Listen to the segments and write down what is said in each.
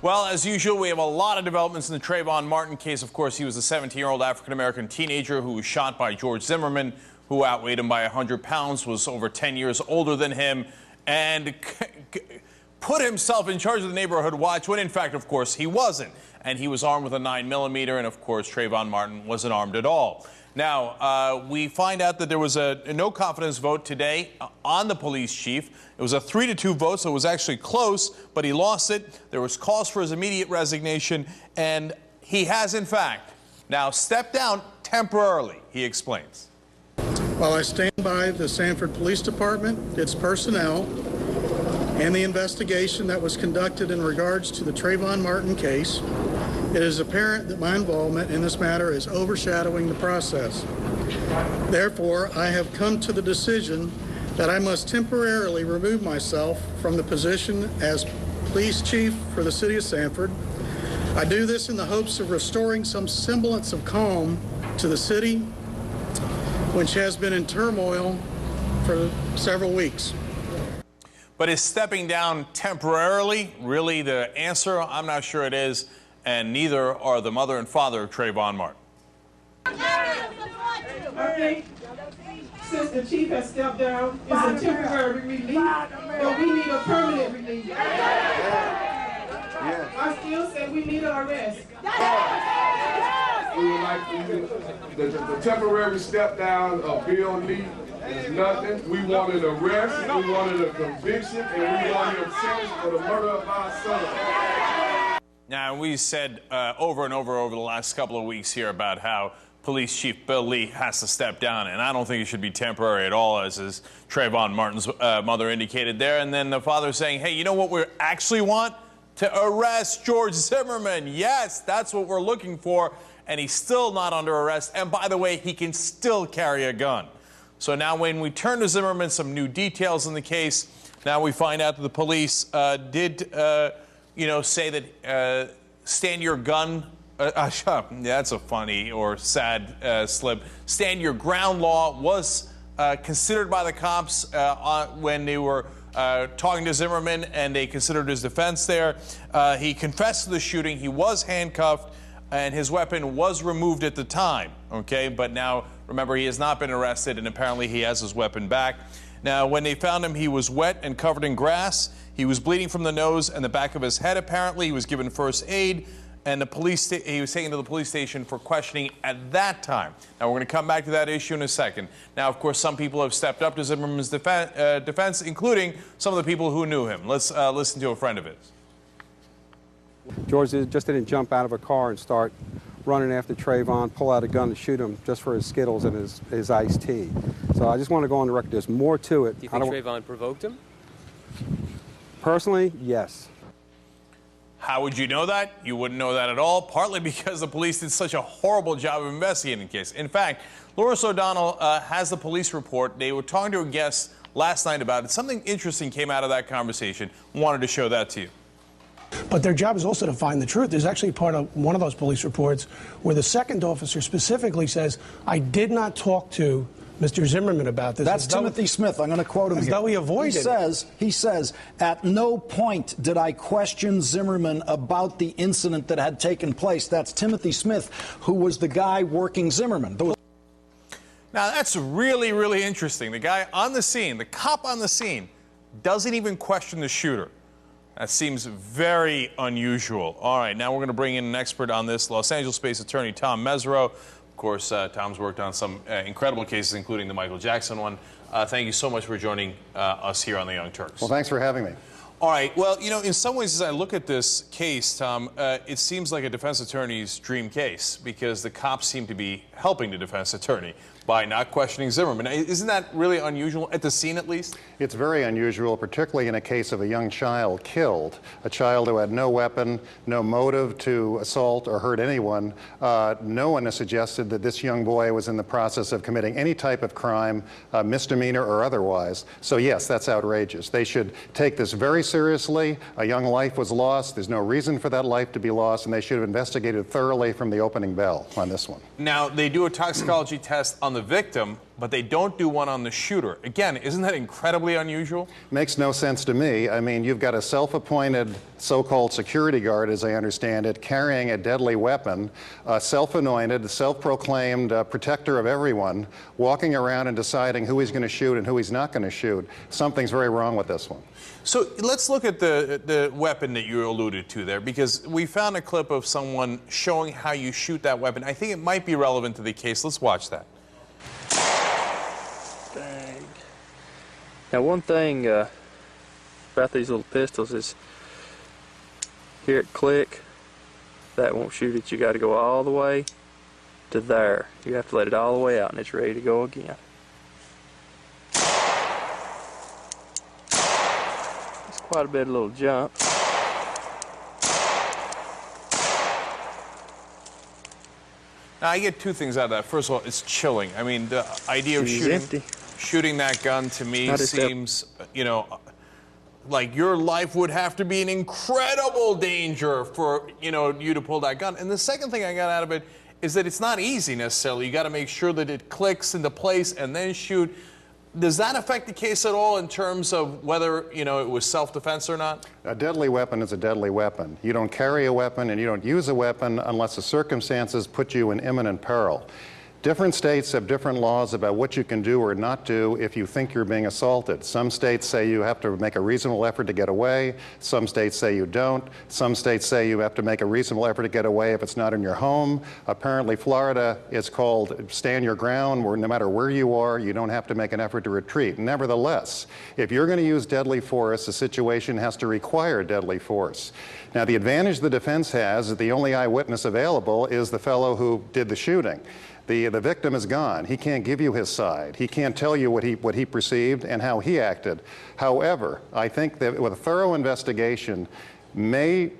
Well, as usual, we have a lot of developments in the Trayvon Martin case. Of course, he was a 17-year-old African-American teenager who was shot by George Zimmerman, who outweighed him by 100 pounds, was over 10 years older than him, and put himself in charge of the neighborhood watch when, in fact, of course, he wasn't. And he was armed with a 9mm, and, of course, Trayvon Martin wasn't armed at all. Now, we find out that there was a no-confidence vote today on the police chief. It was a 3-2 vote, so it was actually close, but he lost it. There was calls for his immediate resignation, and he has, in fact, now stepped down temporarily, he explains. While I stand by the Sanford Police Department, its personnel, and the investigation that was conducted in regards to the Trayvon Martin case, it is apparent that my involvement in this matter is overshadowing the process. Therefore, I have come to the decision that I must temporarily remove myself from the position as police chief for the city of Sanford. I do this in the hopes of restoring some semblance of calm to the city, which has been in turmoil for several weeks. But is stepping down temporarily really the answer? I'm not sure it is, and neither are the mother and father of Trayvon Martin. I think since the chief has stepped down, it's a temporary relief, but we need a permanent relief. I still say we need an arrest. We would like the temporary step down of Bill Lee is nothing. We want an arrest, we wanted a conviction, and we want him sentenced for the murder of our son. Now, we said over and over the last couple of weeks here about how Police Chief Bill Lee has to step down, and I don't think it should be temporary at all, as Trayvon Martin's mother indicated there. And then the father saying, hey, you know what we actually want? To arrest George Zimmerman. Yes, that's what we're looking for, and he's still not under arrest. And by the way, he can still carry a gun. So now when we turn to Zimmerman, some new details in the case. Now we find out that the police did say that stand your gun. That's a funny or sad slip. Stand your ground law was considered by the cops when they were talking to Zimmerman, and they considered his defense there. He confessed to the shooting. He was handcuffed, and his weapon was removed at the time. Okay, but now remember, he has not been arrested, and apparently he has his weapon back. Now, when they found him, he was wet and covered in grass. He was bleeding from the nose and the back of his head. Apparently, he was given first aid, and he was taken to the police station for questioning at that time. Now, we're going to come back to that issue in a second. Now, of course, some people have stepped up to Zimmerman's defense, including some of the people who knew him. Let's listen to a friend of his. George just didn't jump out of a car and start running after Trayvon, pull out a gun to shoot him just for his Skittles and his iced tea. So I just want to go on the record. There's more to it. Do you think Trayvon provoked him? Personally, yes. How would you know that? You wouldn't know that at all, partly because the police did such a horrible job of investigating the case. In fact, Loris O'Donnell has the police report. They were talking to a guest last night about it. Something interesting came out of that conversation. Wanted to show that to you. But their job is also to find the truth. There's actually part of one of those police reports where the second officer specifically says, I did not talk to Mr. Zimmerman about this. That's Timothy Smith. I'm going to quote him here. As though he avoided it. He says, at no point did I question Zimmerman about the incident that had taken place. That's Timothy Smith, who was the guy working Zimmerman. Now, that's really, really interesting. The guy on the scene, the cop on the scene, doesn't even question the shooter. That seems very unusual. All right, now we're going to bring in an expert on this, Los Angeles-based attorney Tom Mesereau. Of course, Tom's worked on some incredible cases, including the Michael Jackson one. Thank you so much for joining us here on the Young Turks. Well, thanks for having me. All right. Well, you know, in some ways, as I look at this case, Tom, it seems like a defense attorney's dream case because the cops seem to be helping the defense attorney by not questioning Zimmerman. Isn't that really unusual, at the scene at least? It's very unusual, particularly in a case of a young child killed, a child who had no weapon, no motive to assault or hurt anyone. No one has suggested that this young boy was in the process of committing any type of crime, misdemeanor or otherwise. So yes, that's outrageous. They should take this very seriously. A young life was lost. There's no reason for that life to be lost, and they should have investigated thoroughly from the opening bell on this one. Now, they do a toxicology test on on the victim, but they don't do one on the shooter. Again, isn't that incredibly unusual? Makes no sense to me. I mean, you've got a self-appointed so-called security guard, as I understand it, carrying a deadly weapon, a self-anointed, self-proclaimed protector of everyone, walking around and deciding who he's going to shoot and who he's not going to shoot. Something's very wrong with this one. So let's look at the weapon that you alluded to there, because we found a clip of someone showing how you shoot that weapon. I think it might be relevant to the case. Let's watch that. Dang. Now, one thing about these little pistols is, hear it click, that won't shoot it. You got to go all the way to there. You have to let it all the way out, and it's ready to go again. It's quite a bit of little jump. Now, I get two things out of that. First of all, it's chilling. I mean, the idea of shooting that gun to me seems, you know, like your life would have to be in incredible danger for, you to pull that gun. And the second thing I got out of it is that it's not easy necessarily. You got to make sure that it clicks into place and then shoot. Does that affect the case at all in terms of whether, it was self-defense or not? A deadly weapon is a deadly weapon. You don't carry a weapon and you don't use a weapon unless the circumstances put you in imminent peril. Different states have different laws about what you can do or not do if you think you're being assaulted. Some states say you have to make a reasonable effort to get away. Some states say you don't. Some states say you have to make a reasonable effort to get away if it's not in your home. Apparently, Florida is called stand your ground, where no matter where you are, you don't have to make an effort to retreat. Nevertheless, if you're going to use deadly force, the situation has to require deadly force. Now, the advantage the defense has is the only eyewitness available is the fellow who did the shooting. The victim is gone. He can't give you his side. He can't tell you what he perceived and how he acted. However, I think that with a thorough investigation may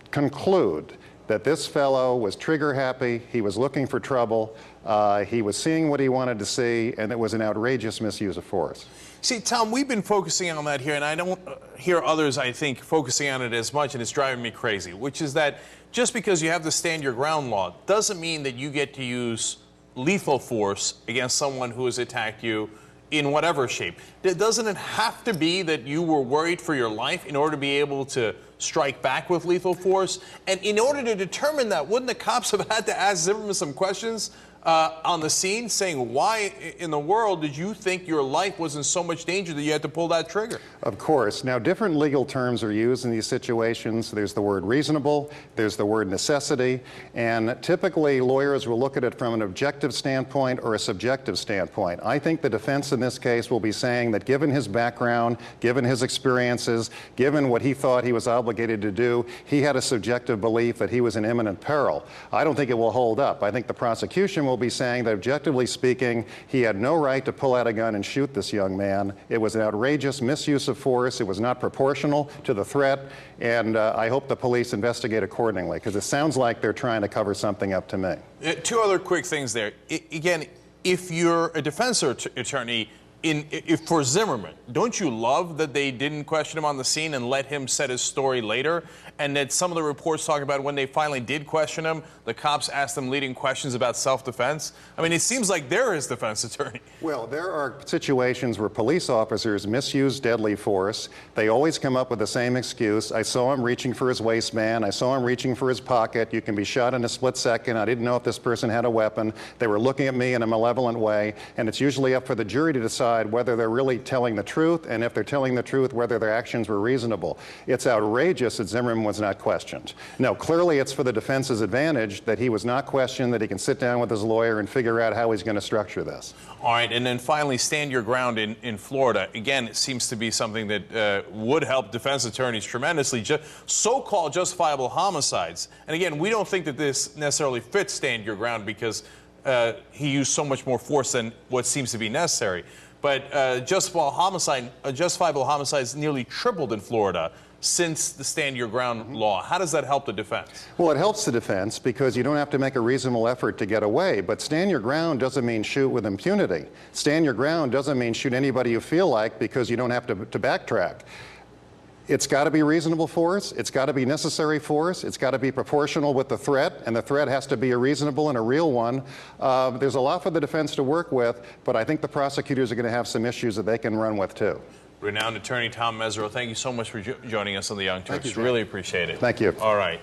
conclude that this fellow was trigger happy, he was looking for trouble, he was seeing what he wanted to see, and it was an outrageous misuse of force. See, Tom, we've been focusing on that here, and I don't hear others, I think, focusing on it as much, and it's driving me crazy, which is that just because you have the stand your ground law doesn't mean that you get to use lethal force against someone who has attacked you in whatever shape. Doesn't it have to be that you were worried for your life in order to be able to strike back with lethal force? And in order to determine that, wouldn't the cops have had to ask Zimmerman some questions on the scene, saying, why in the world did you think your life was in so much danger that you had to pull that trigger? Of course. Now, different legal terms are used in these situations. There's the word reasonable, there's the word necessity, and typically lawyers will look at it from an objective standpoint or a subjective standpoint. I think the defense in this case will be saying that given his background, given his experiences, given what he thought he was obligated to do, he had a subjective belief that he was in imminent peril. I don't think it will hold up. I think the prosecution will be saying that, objectively speaking, he had no right to pull out a gun and shoot this young man. It was an outrageous misuse of force. It was not proportional to the threat, and I hope the police investigate accordingly, because it sounds like they're trying to cover something up to me. Two other quick things there. Again, if you're a defense attorney, for Zimmerman, don't you love that they didn't question him on the scene and let him set his story later? And that some of the reports talk about when they finally did question him, the cops asked them leading questions about self-defense. I mean, it seems like they're his defense attorney. Well, there are situations where police officers misuse deadly force. They always come up with the same excuse. I saw him reaching for his waistband. I saw him reaching for his pocket. You can be shot in a split second. I didn't know if this person had a weapon. They were looking at me in a malevolent way. And it's usually up for the jury to decide whether they're really telling the truth, and if they're telling the truth, whether their actions were reasonable. It's outrageous that Zimmerman was not questioned. Now, clearly it's for the defense's advantage that he was not questioned, that he can sit down with his lawyer and figure out how he's going to structure this. All right, and then finally, stand your ground in Florida. Again, it seems to be something that would help defense attorneys tremendously. So-called justifiable homicides. And again, we don't think that this necessarily fits stand your ground because he used so much more force than what seems to be necessary. But justifiable homicides nearly tripled in Florida since the stand your ground law. How does that help the defense? Well, it helps the defense because you don't have to make a reasonable effort to get away. But stand your ground doesn't mean shoot with impunity. Stand your ground doesn't mean shoot anybody you feel like because you don't have to backtrack. It's got to be reasonable force. It's got to be necessary force. It's got to be proportional with the threat, and the threat has to be a reasonable and a real one. There's a lot for the defense to work with, but I think the prosecutors are going to have some issues that they can run with, too. Renowned attorney Tom Mesereau, thank you so much for joining us on the Young Turks. Thank you, really appreciate it. Thank you. All right.